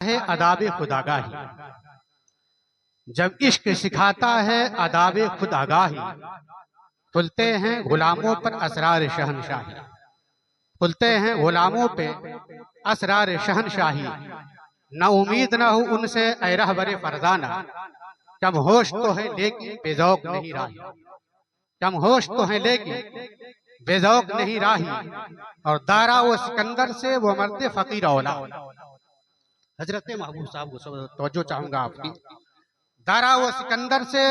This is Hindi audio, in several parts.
है अदाब खुदागाही, जब इश्क सिखाता है अदाब खुदागाही, खुलते हैं गुलामों पर असरार शहनशाही, खुलते हैं गुलामों पे असरार शहनशाही। न उम्मीद न हो उनसे ऐ रहबरे फरजाना, कम होश तो है लेकिन बेजौक नहीं राही, कम होश तो है लेकिन बेजौक नहीं राही। और दारा वो सिकंदर से वो मर्द फकीर औला। हजरत महबूब साहब को तवज्जो चाहूंगा आपकी। दारा वो सिकंदर से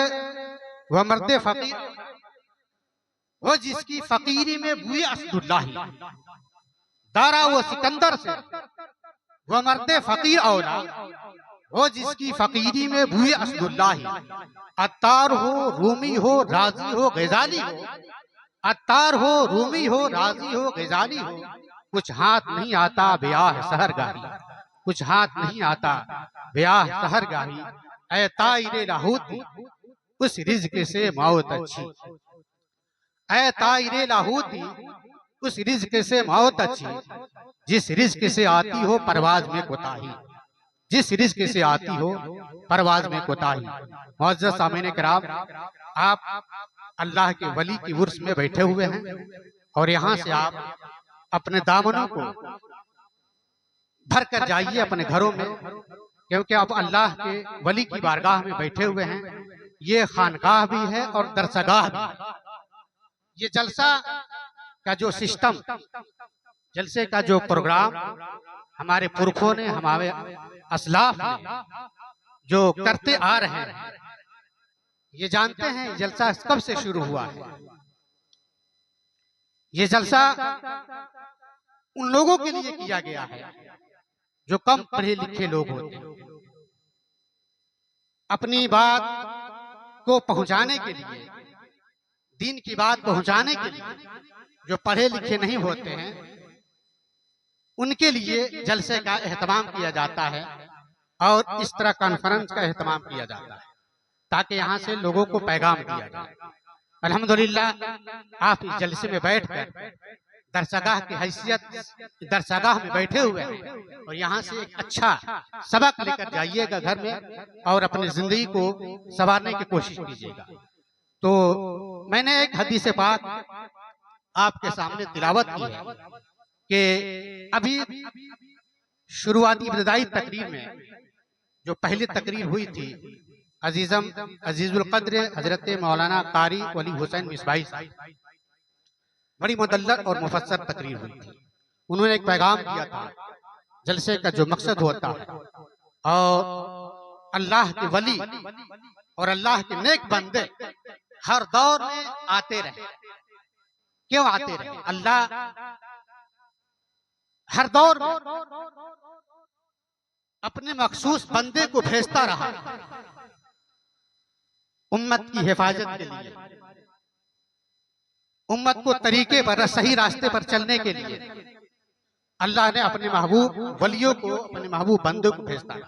वह मर्द फकीर, वो जिसकी फकीरी में बुए असदुल्लाही। दारा वो सिकंदर से वह मर्द फकीर औला, वो जिसकी फकीरी में बुए असदुल्लाही। अत्तार हो रूमी हो राजी हो गजाली हो, अत्तार हो रूमी हो राजी हो गजाली हो। कुछ हाथ नहीं आता ब्याह सहरगाही, कुछ हाथ नहीं आता ब्याह सहरगाही। ऐ ताइरे लाहौती उस रिज़्क से मौत अच्छी, ऐ ताइरे लाहौती उस रिज़्क से मौत अच्छी। जिस रिज़्क से आती हो परवाज में कोताही, जिस रिज़्क से आती हो परवाज में कोताही। मुअज़्ज़ज़ सामीन किराम, आप अल्लाह के वली की उर्स में बैठे हुए हैं और यहाँ से आप अपने दामनों को भर कर जाइए अपने घरों में, क्योंकि आप अल्लाह के वली की बारगाह में बैठे हुए हैं। ये खानगाह भी है और दरसगाह भी। ये जलसा का जो सिस्टम, जलसे का जो प्रोग्राम हमारे पुरखों ने, हमारे असलाफ ने जो करते आ रहे हैं, ये जानते हैं जलसा कब से शुरू हुआ है। ये जलसा उन लोगों के लिए किया गया है जो कम पढ़े लिखे लोग होते हैं। अपनी बात को पहुंचाने के लिए, दीन की बात पहुंचाने के लिए जो पढ़े लिखे नहीं होते हैं, उनके लिए जलसे का एहतमाम किया जाता है और इस तरह कॉन्फ्रेंस का एहतमाम किया जाता है ताकि यहाँ से लोगों को पैगाम दिया जाए। अल्हम्दुलिल्लाह आप इस जलसे में बैठकर दरसगाह की हैसियत दरसगाह में बैठे हुए हैं और यहाँ से एक अच्छा सबक लेकर जाइएगा घर में और अपनी जिंदगी को संवारने की कोशिश कीजिएगा। तो मैंने एक हदीस पाक आपके सामने तिलावत की है कि अभी शुरुआती इब्तिदाई तकरीर में जो पहली तकरीर हुई थी, अजीजुल कद्र हजरत मौलाना कारी वली हुसैन मिसबाही साहब, बड़ी मुदल्लल और मुफस्सर तकरीर हुई थी। उन्होंने एक पैगाम दिया था जलसे का जो मकसद होता है और अल्लाह के वली और अल्लाह के नेक बंदे हर दौर में आते रहे। क्यों आते रहे? अल्लाह हर दौर में अपने मखसूस बंदे को भेजता रहा उम्मत की हिफाजत के लिए, उम्मत को तरीके पर सही रास्ते पर चलने के लिए। अल्लाह ने अपने महबूब वलियों को, अपने महबूब बंदों को भेजता है।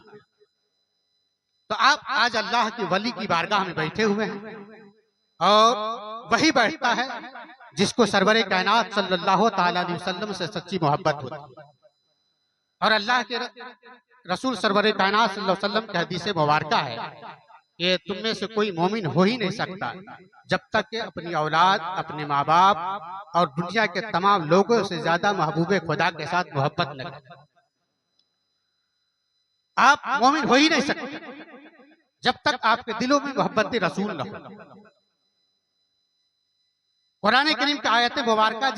तो आप आज अल्लाह के वली की बारगाह में बैठे हुए हैं और वही बैठता है जिसको सरवरे कायनात सल्लल्लाहु ताला अलैहि वसल्लम से सच्ची मोहब्बत होती है। और अल्लाह के रसूल सरवरे कायनात सल्लल्लाहु अलैहि वसल्लम की हदीस मुबारका है कि तुम में से कोई मोमिन हो ही नहीं सकता जब तक कि अपनी औलाद, अपने माँ बाप और दुनिया के तमाम लोगों से ज्यादा महबूबे खुदा के साथ मोहब्बत न करे। आप मोमिन हो ही नहीं सकते जब तक आपके दिलों में मोहब्बत रसूल न हो। कुरान करीम की आयत मुबारका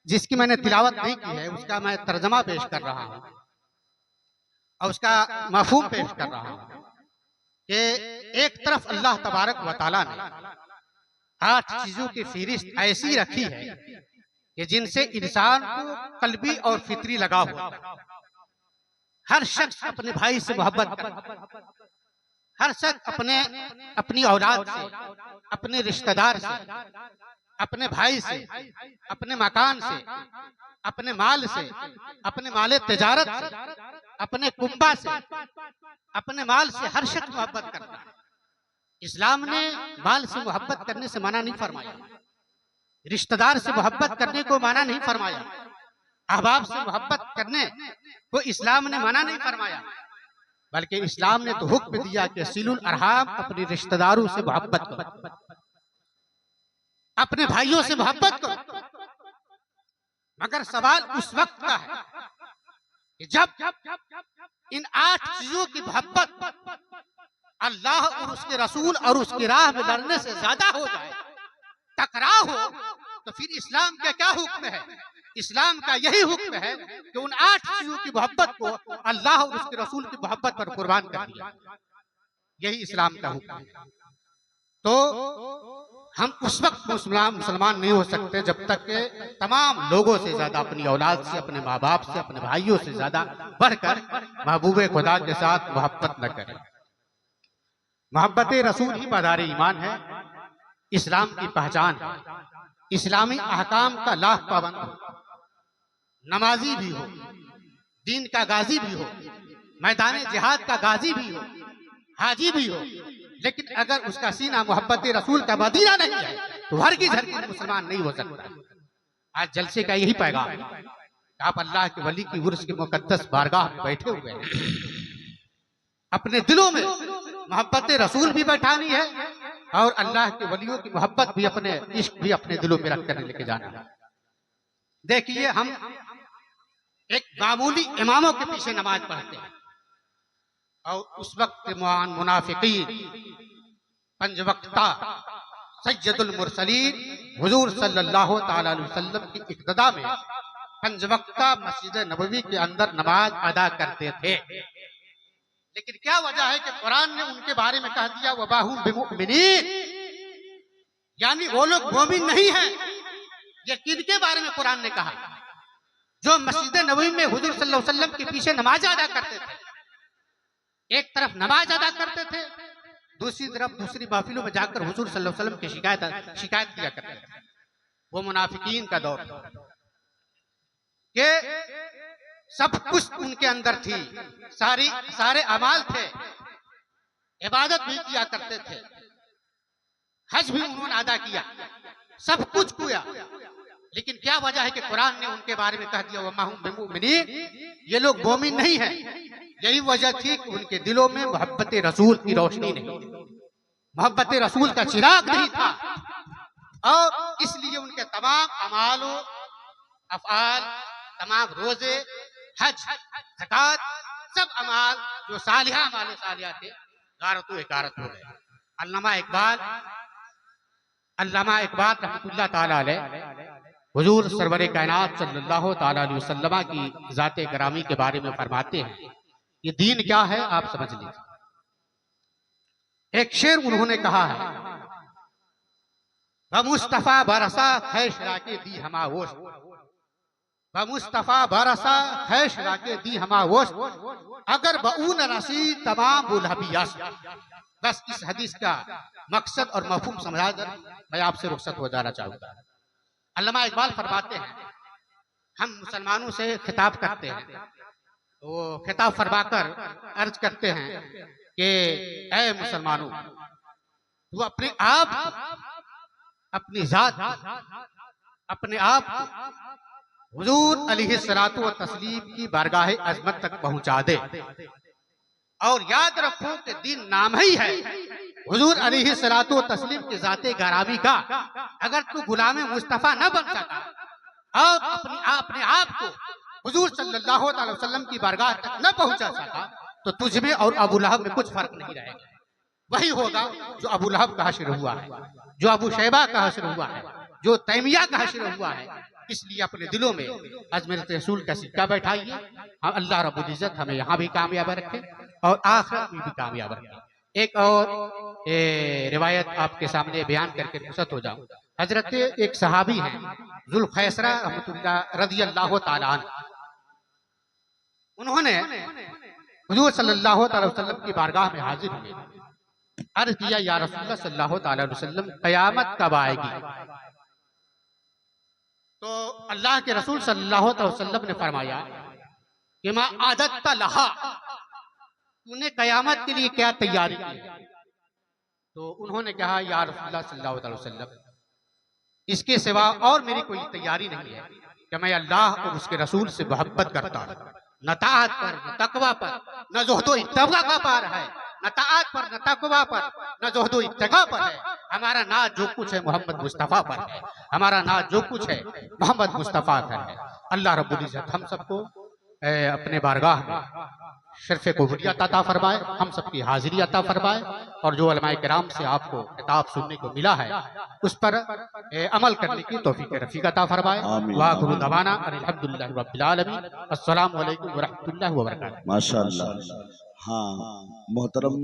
जिसकी मैंने तिलावत नहीं की है, उसका मैं तर्जमा पेश कर रहा हूँ और उसका मफहूम पेश कर रहा हूँ कि एक तरफ अल्लाह तबारक व तआला ने 8 चीजों की फहरिस्त ऐसी रखी है कि जिनसे इंसान को कल्बी और फितरी लगाव होता है। हर शख्स अपने भाई से मोहब्बत करता है, हर शख्स अपनी औलाद से, अपने रिश्तेदार से, अपने भाई से, अपने मकान से, अपने माल से, अपने माले तिजारत से, अपने कुंबा से, अपने माल से हर शख्स मोहब्बत करता है। इस्लाम ने माल से मोहब्बत करने से मना नहीं फरमाया, रिश्तेदार से मोहब्बत करने को मना नहीं फरमाया। अहबाब से मोहब्बत करने को इस्लाम ने मना नहीं फरमाया, बल्कि इस्लाम ने तो हुक्म दिया कि सिलुल अरहाम, अपने रिश्तेदारों से मोहब्बत करो, अपने भाइयों से मोहब्बत करो। मगर सवाल उस वक्त का है कि जब इन 8 चीजों की मोहब्बत अल्लाह और उसके रसूल और उसकी राह में लड़ने से ज्यादा हो जाए, टकराव हो, तो फिर इस्लाम का क्या हुक्म है? इस्लाम का यही हुक्म है कि उन 8 चीजों की मोहब्बत को अल्लाह और उसके रसूल की मोहब्बत पर कुर्बान कर दिया। यही इस्लाम का हुक्म है। तो हम उस वक्त मुसलमान नहीं हो सकते जब तक के तमाम लोगों से ज्यादा, अपनी औलाद से, अपने माँ बाप से, अपने भाइयों से ज्यादा बढ़कर महबूबे खुदा के साथ मोहब्बत न करें। मोहब्बत रसूल ही मदार ईमान है, इस्लाम की पहचान है। इस्लामी अहकाम का लाख पाबंद हो, नमाजी भी हो, दीन का गाजी भी हो, मैदान जिहाद का गाजी भी हो, हाजी भी हो, लेकिन अगर उसका सीना मोहब्बत रसूल का मदीना नहीं है तो हरगिज़ मुसलमान नहीं हो सकता। आज जलसे का यही पैगाम है, आप अल्लाह के वली की उर्स के मुकद्दस बारगाह में बैठे हुए हैं, अपने दिलों में मोहब्बत रसूल भी बैठानी है और अल्लाह के वलियों की मोहब्बत भी, अपने इश्क भी अपने दिलों में रख कर लेके जाना है। देखिए, हम एक मामूली इमामों के पीछे नमाज पढ़ते हैं और उस वक्त मुनाफिकीन, पंजवक्ता सैयदुल मुरसलीन हुजूर सल्लल्लाहु ताला अलैहि वसल्लम की इक्तदा में पंजवक्ता मस्जिद नबवी के अंदर नमाज अदा करते थे। लेकिन क्या वजह है कि कुरान ने उनके बारे में कह दिया वबाहुम बिमुमिनीन, यानी वो लोग मोमिन नहीं है। ये किनके बारे में कुरान ने कहा? जो मस्जिद नबवी में हुजूर सल्लल्लाहु अलैहि वसल्लम के पीछे नमाज अदा करते थे। एक तरफ नमाज अदा करते थे, दूसरी तरफ दूसरी महफिलों में जाकर हुजूर सल्लल्लाहु अलैहि वसल्लम की शिकायत किया करते थे। वो मुनाफिकीन का दौर के सब कुछ उनके अंदर थी, सारे अमाल थे, इबादत भी किया करते थे, हज भी उन्होंने अदा किया, सब कुछ किया। लेकिन क्या वजह है कि कुरान ने उनके बारे में कह दिया वमाहुम बिमुमिनीन, ये लोग मोमिन नहीं है। यही वजह थी कि उनके दिलों में मोहब्बत रसूल की रोशनी नहीं, मोहब्बत रसूल का चिराग नहीं था, और इसलिए उनके तमाम अमालों, अफआल, तमाम रोजे, हज, ज़कात, सब अमाल जो सालिहा अमाल सालिहा थे, गारत हो गए। अल्लामा इकबाल रहमतुल्लाह ताला अलैह हुजूर सरवरे कायनात सल्लल्लाहु ताला अलैहि वसल्लम की जाते ग्रामी के बारे में फरमाते हैं, ये दीन क्या है आप समझ लीजिए। एक शेर उन्होंने कहा है, मुस्तफा बरसा खैश राके दी हमा वोश, मुस्तफा बरसा खैश राके दी हमा वोश, अगर बऊन रसी तमाम बुलहबियास। बस इस हदीस का मकसद और मफहूम समझाकर मैं आपसे रुखसत हो जाना चाहूंगा। अल्लामा इकबाल फरमाते हैं, हम मुसलमानों से खिताब करते हैं, वो खिताब फरमाकर अर्ज करते हैं कि ऐ मुसलमानों, वो अपने आप, अपनी जात, अपने आप हुजूर अलैहिस्सलातु व तस्लीम की बारगाह अजमत तक पहुंचा दे, और याद रखो कि दिन नाम ही है हुजूर अलैहिस्सलातु व तस्लीम की जाते गरामी का। अगर तू गुलाम मुस्तफा न बन सका और अपने आप को हुजूर सल्लल्लाहु अलैहि वसल्लम की बारगाह तक न पहुंचा सका, तो तुझ में और अबू लहब में कुछ फर्क नहीं रहेगा। वही होगा जो अबू लहब का हश्र हुआ है, जो अबू शैबा का हश्र हुआ है, जो तैमिया का हश्र हुआ है। इसलिए अपने दिलों में अजमेरत रसूल का सिक्का बैठाइए। हम अल्लाह रब्बुल इज्जत हमें यहाँ भी कामयाब रखे और आखिरत में भी कामयाब रखे। एक और रिवायत आपके सामने बयान करके रुखसत हो जाऊं। हजरत एक सहाबी हैं जुल्खैसरा रहमतुल्लाह रज़ियल्लाहु ताला अन्हु, उन्होंने हुजूर सल्लल्लाहु अलैहि वसल्लम की बारगाह में हाजिर हुए, अर्ज किया या रसूलुल्लाह सल्लल्लाहु अलैहि वसल्लम क़यामत कब आएगी? तो अल्लाह के रसूल सल्लल्लाहु अलैहि वसल्लम ने फरमाया कि मा आदत लहा, तूने कयामत के लिए क्या तैयारी की? तो उन्होंने कहा या रसूलुल्लाह सल्लल्लाहु अलैहि वसल्लम, इसके सिवा और मेरी कोई तैयारी नहीं है। कि मैं अल्लाह और उसके रसूल से मोहब्बत करता हूँ। न ताअत पर, न तकवा पर, न ज़ुहदो इत्तक़ा पर है, न ताअत पर, न तकवा पर, न ज़ुहदो इत्तक़ा पर है। हमारा नाज जो कुछ है मोहम्मद मुस्तफ़ा पर है, हमारा नाज जो कुछ है मोहम्मद मुस्तफ़ा पर है। अल्लाह रब्बुल इज़्ज़त हम सबको अपने बारगाह में शर्फ़ क़बूलियत अता फरमाए, हम सबकी हाज़िरी अता फरमाए, और जो उलमाए किराम से आपको किताब सुनने को मिला है उस पर अमल करने की तौफ़ीक़ रफ़ीक अता फरमाए। व आखिरु दवाना अल्हम्दुलिल्लाहि रब्बिल आलमीन। अस्सलामु अलैकुम व रहमतुल्लाहि व बरकातुहू। माशाअल्लाह। हाँ मोहतरम